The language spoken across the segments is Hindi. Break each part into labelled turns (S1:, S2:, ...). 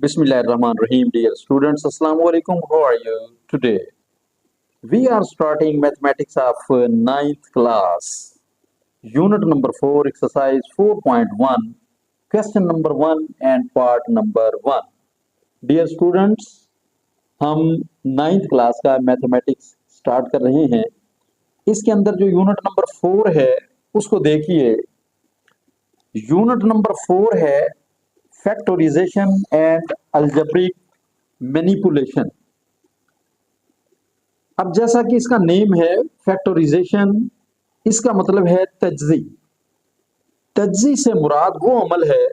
S1: Bismillahirrahmanirrahim, dear students. Assalamu alaikum. How are you today? We are starting mathematics of ninth class, unit number 4, exercise 4.1, question number 1 and part number 1. Dear students, हम नाइन्थ क्लास का मैथमेटिक्स स्टार्ट कर रहे हैं। इसके अंदर जो यूनिट नंबर 4 है उसको देखिए। यूनिट नंबर 4 है फैक्टोराइजेशन एंड अलजेब्रिक मैनिपुलेशन। अब जैसा कि इसका नेम है फैक्टोराइजेशन, इसका मतलब है तज्जी। तज्जी से मुराद वो अमल है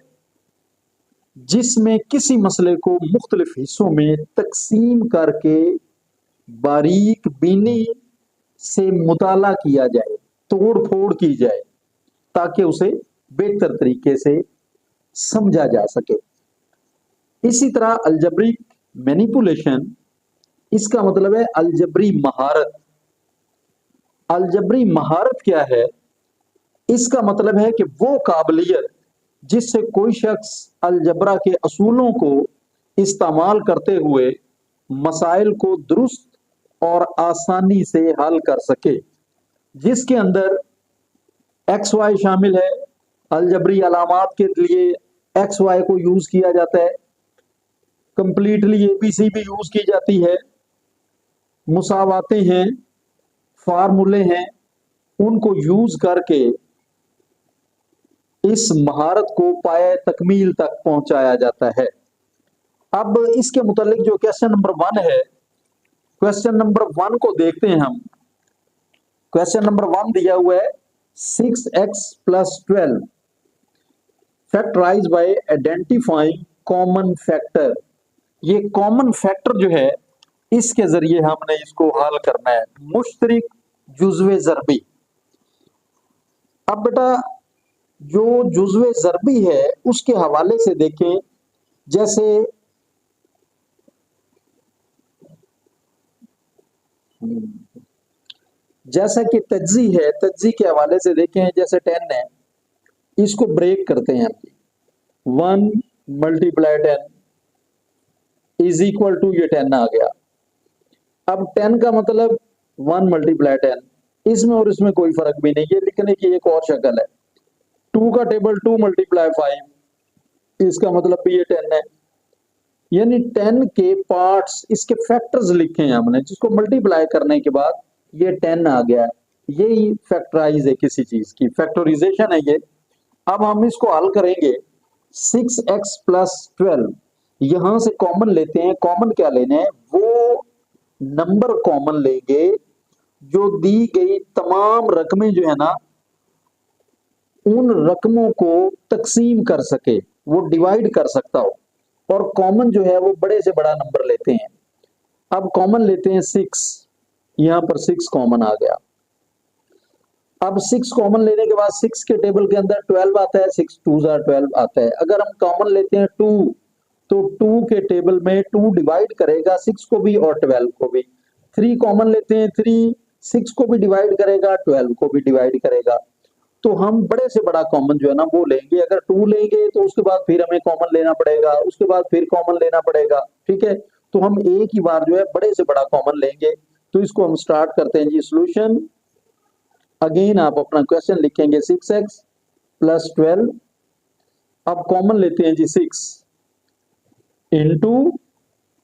S1: जिसमें किसी मसले को मुख्तलिफ हिस्सों में तकसीम करके बारीक बीनी से मुताला किया जाए, तोड़ फोड़ की जाए ताकि उसे बेहतर तरीके से समझा जा सके। इसी तरह अलजब्रिक मैनिपुलेशन, इसका मतलब है अलजबरी महारत। अलजबरी महारत क्या है? इसका मतलब है कि वो काबिलियत जिससे कोई शख्स अलजबरा के असूलों को इस्तेमाल करते हुए मसाइल को दुरुस्त और आसानी से हल कर सके, जिसके अंदर एक्स वाई शामिल है। अलजबरी अलामात के लिए एक्स वाई को यूज किया जाता है, कंप्लीटली एबीसी भी यूज की जाती है, मुसावाते हैं, फार्मूले हैं, उनको यूज करके इस महारत को पाए तकमील तक पहुंचाया जाता है। अब इसके मुतालिक जो क्वेश्चन नंबर 1 है, क्वेश्चन नंबर 1 को देखते हैं हम। क्वेश्चन नंबर 1 दिया हुआ है 6x + 12 factorise by identifying common factor. ये कॉमन फैक्टर जो है इसके जरिए हमने इसको हल करना है, मुश्तरिक जुज़वे ज़रबी। अब बेटा जो जुज़वे ज़रबी है उसके हवाले से देखें, जैसे जैसा कि तज्जी है, तज्जी के हवाले से देखें, जैसे 10 है, इसको ब्रेक करते हैं। 1 × 10 = ये 10 आ गया। अब 10 का मतलब 1 × 10, इसमें और इसमें कोई फर्क भी नहीं है, लिखने की एक और शक्ल है। 2 का टेबल 2 × 5, इसका मतलब भी ये 10 है। यानी 10 के पार्ट्स, इसके फैक्टर्स लिखे हैं हमने, जिसको मल्टीप्लाई करने के बाद ये 10 आ गया। यही फैक्टराइज है किसी चीज की, फैक्टराइजेशन है ये। अब हम इसको हल करेंगे। 6x + 12, यहां से कॉमन लेते हैं। कॉमन क्या लेने हैं? वो नंबर कॉमन लेंगे जो दी गई तमाम रकमें जो है ना, उन रकमों को तकसीम कर सके, वो डिवाइड कर सकता हो। और कॉमन जो है वो बड़े से बड़ा नंबर लेते हैं। अब कॉमन लेते हैं 6, यहां पर 6 कॉमन आ गया। अब 6 कॉमन लेने के बाद 6 के टेबल के अंदर 12 आता है, 6 2 12 आता है। अगर हम कॉमन लेते हैं 2, तो 2 के टेबल में 2 डिवाइड करेगा 6 को भी और 12 को भी। 3 कॉमन लेते हैं, 3 6 को भी डिवाइड करेगा, 12 को भी डिवाइड करेगा। तो हम बड़े से बड़ा कॉमन जो है ना वो लेंगे। अगर 2 लेंगे तो उसके बाद फिर हमें कॉमन लेना पड़ेगा, उसके बाद फिर कॉमन लेना पड़ेगा, ठीक है। तो हम एक ही बार जो है बड़े से बड़ा कॉमन लेंगे। तो इसको हम स्टार्ट करते हैं जी। सॉल्यूशन अगेन आप अपना क्वेश्चन लिखेंगे 6x + 12। अब कॉमन लेते हैं जी 6 इंटू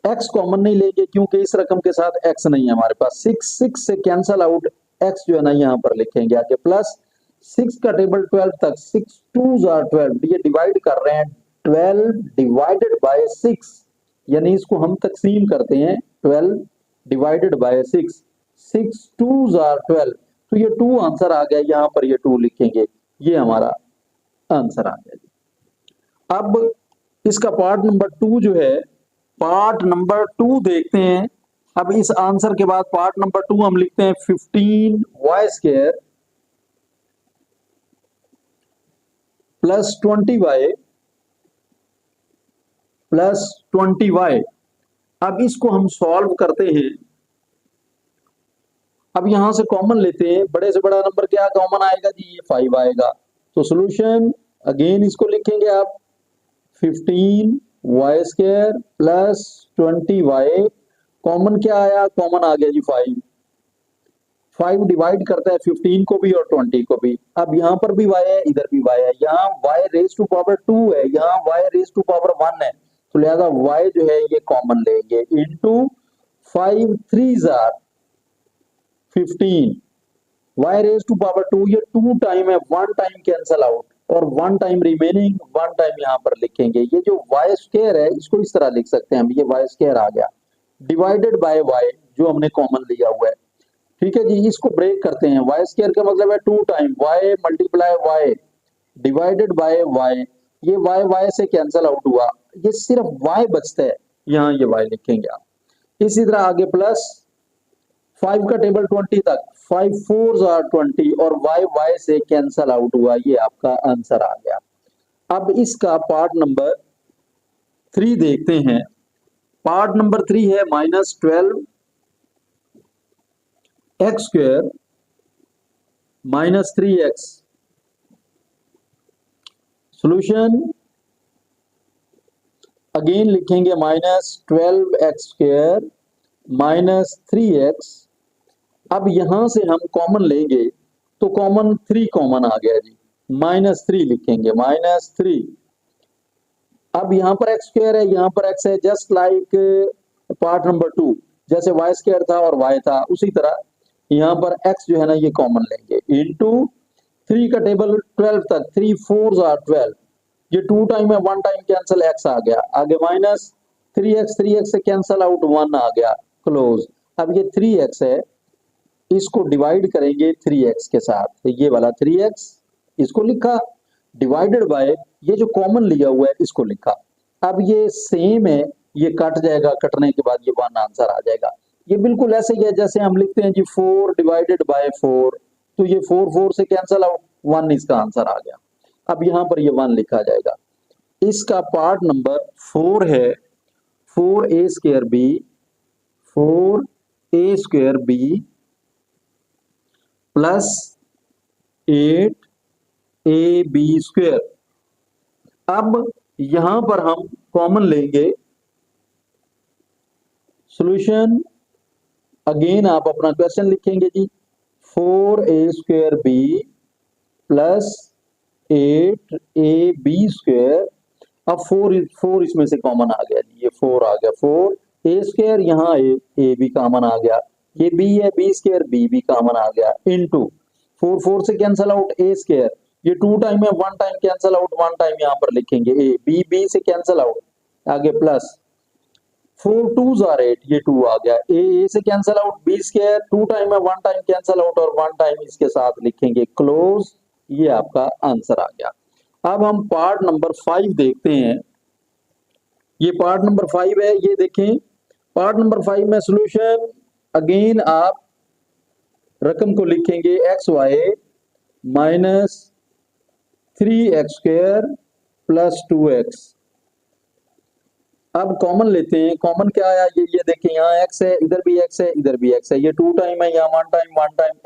S1: x, कॉमन नहीं लेंगे क्योंकि इस रकम के साथ x नहीं है हमारे पास। 6 से कैंसल आउट, x जो है ना यहाँ पर लिखेंगे आगे, प्लस 6 का टेबल 12 तक, 6 2 12, ये डिवाइड कर रहे हैं 12 डिवाइडेड बाय 6, यानी इसको हम तकसीम करते हैं 12 डिवाइडेड बाय 6, 6 2 12, तो ये 2 आंसर आ गया। यहाँ पर ये 2 लिखेंगे, ये हमारा आंसर आ गया। अब इसका पार्ट नंबर 2 जो है, पार्ट नंबर 2 देखते हैं। अब इस आंसर के बाद पार्ट नंबर 2 हम लिखते हैं 15y² + 20y + 20y। अब इसको हम सॉल्व करते हैं। अब यहां से कॉमन लेते हैं, बड़े से बड़ा नंबर क्या कॉमन आएगा जी? ये 5 आएगा। तो सॉल्यूशन अगेन इसको लिखेंगे आप 15 Y square plus 20y, common क्या आया, कॉमन आ गया जी 5। 5 डिवाइड करता है 15 को भी और 20 को भी। अब यहाँ पर भी y है, इधर भी y है, यहाँ y रेज टू पावर 2 है, यहाँ y रेज टू पावर 1 है, तो लिहाजा y जो है ये कॉमन लेंगे, इनटू 5 3 जार 15, y रेज टू पावर 2, ये 2 टाइम है, 1 टाइम कैंसल आउट और 1 टाइम रिमेनिंग, 1 टाइम यहाँ पर लिखेंगे। ये जो y स्क्वायर है इसको इस तरह लिख सकते हैं हम, ये y स्क्वायर आ गया डिवाइडेड बाय y जो हमने कॉमन लिया हुआ है। ठीक है जी, इसको ब्रेक करते हैं। वाई स्क्वायर का मतलब है 2 time y multiply y divided by y, ये वाई वाई से कैंसल आउट हुआ, ये सिर्फ वाई बचता है, यहाँ ये वाई लिखेंगे आप। इसी तरह आगे प्लस 5 का टेबल 20 तक, 5 4 आर 20 और वाई वाई से कैंसल आउट हुआ, ये आपका आंसर आ गया। अब इसका पार्ट नंबर 3 देखते हैं। पार्ट नंबर 3 है -12 x square -3x। Solution again लिखेंगे -12x स्क्वायर -3x। अब यहां से हम कॉमन लेंगे तो कॉमन 3 कॉमन आ गया जी, -3 लिखेंगे -3। अब यहाँ पर एक्स स्क्वायर है, यहाँ पर एक्स है, जस्ट लाइक पार्ट नंबर 2, जैसे वाई स्क्वायर था और वाई था उसी तरह यहाँ पर एक्स जो है ना ये कॉमन लेंगे, इनटू 3 का टेबल 12 तक, 3 4 आर 12, ये 2 टाइम है, 1 टाइम कैंसिल, एक्स आ गया, आगे माइनस 3x से कैंसिल आउट 1 आ गया, क्लोज। अब ये 3x है, इसको डिवाइड करेंगे 3x के साथ, तो ये वाला 3x इसको लिखा, डिवाइडेड बाय ये जो कॉमन लिया हुआ है इसको लिखा। अब ये सेम है, ये कट जाएगा, कटने के बाद ये 1 आंसर आ जाएगा। ये बिल्कुल ऐसे ही है जैसे हम लिखते हैं जी 4 डिवाइडेड बाय 4, तो ये 4 4 से कैंसिल आउट, 1 इसका आंसर आ गया। अब यहाँ पर ये 1 लिखा जाएगा। इसका पार्ट नंबर 4 है 4a square b, 4a square b plus 8ab square. अब यहां पर हम कॉमन लेंगे, सॉल्यूशन अगेन आप अपना क्वेश्चन लिखेंगे जी, 4a square b plus 8ab square. अब 4 इसमें से कॉमन आ गया जी, ये 4 आ गया, 4a स्क्वायर, यहाँ a भी कॉमन आ गया, ये b है, b स्क्वायर b भी कॉमन आ गया, इनटू 4 4 से कैंसिल आउट a स्क्वायर, ये 2 टाइम है, 1 टाइम कैंसिल आउट, 1 टाइम यहाँ पर लिखेंगे a, b से कैंसिल आउट, आगे प्लस 4 2 आर 8, ये 2 आ गया, a से cancel out, b square 2 time है, 1 टाइम कैंसिल आउट और 1 टाइम इसके साथ लिखेंगे, क्लोज। ये आपका आंसर आ गया। अब हम पार्ट नंबर 5 देखते हैं। ये पार्ट नंबर 5 है, ये देखें पार्ट नंबर 5 में सॉल्यूशन अगेन आप रकम को लिखेंगे x Y -3x square plus 2x। अब कॉमन लेते हैं, कॉमन क्या आया, ये देखें यहाँ x है, इधर भी x है, इधर भी x है, ये 2 टाइम है, यहाँ 1 टाइम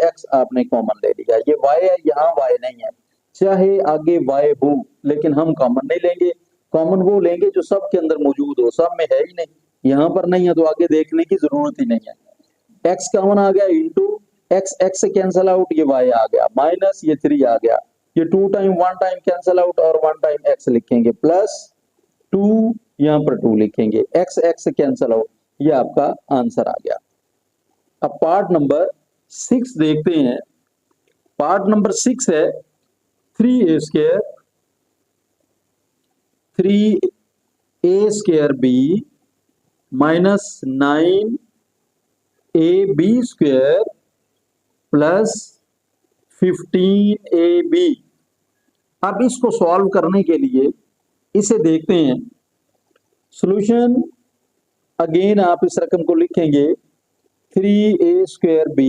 S1: x आपने कॉमन ले लिया, ये y है, यहाँ y नहीं है, चाहे आगे y हो लेकिन हम कॉमन नहीं लेंगे, कॉमन वो लेंगे जो सब के अंदर मौजूद हो, सब में है ही नहीं, यहाँ पर नहीं है तो आगे देखने की जरूरत ही नहीं है। x कॉमन आ गया, इंटू x से कैंसिल आउट, ये y आ गया, माइनस ये 3 आ गया, ये 2 टाइम 1 टाइम कैंसिल आउट और 1 टाइम x लिखेंगे, प्लस 2 यहाँ पर 2 लिखेंगे, x से कैंसिल आउट, ये आपका आंसर आ गया। अब पार्ट नंबर 6 देखते हैं। पार्ट नंबर 6 है 3a square 3a square b minus 9ab square plus 15ab। अब इसको सॉल्व करने के लिए इसे देखते हैं, सॉल्यूशन अगेन आप इस रकम को लिखेंगे 3a square b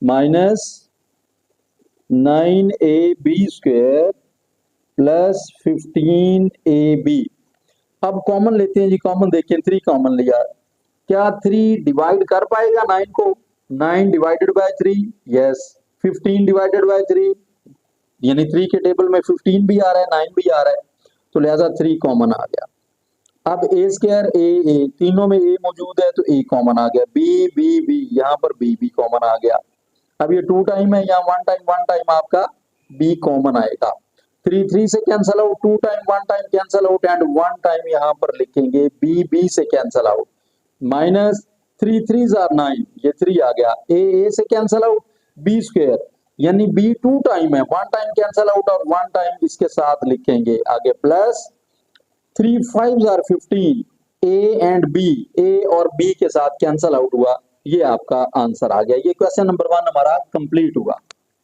S1: minus 9ab square plus 15ab। अब कॉमन लेते हैं जी, कॉमन देखिए 3 कॉमन लिया, क्या 3 डिवाइड कर पाएगा 9 को, 9 divided by 3, yes, 15 divided by 3 यानी 3 के टेबल में 15 भी आ रहा है 9 भी आ रहा है, तो लिहाजा 3 कॉमन आ गया। अब ए स्क्वायर ए तीनों में ए मौजूद है तो ए कॉमन आ गया, बी बी बी यहाँ पर बी बी कॉमन आ गया। अब ये 2 टाइम है, यहाँ 1 टाइम आपका बी कॉमन आएगा। 3 से cancel out, 2 time 1 time cancel out and 1 time यहाँ पर लिखेंगे बी बी से कैंसल आउट। माइनस 3 3 9, ये 3 आ गया। ए से कैंसल आउट, बी स्क्वायर यानी बी 2 टाइम है, 1 टाइम कैंसल आउट और 1 टाइम इसके साथ लिखेंगे आगे प्लस 3 5 15, ए एंड बी, ए और बी के साथ कैंसल आउट हुआ, ये आपका आंसर आ गया। ये क्वेश्चन नंबर 1 हमारा कंप्लीट हुआ।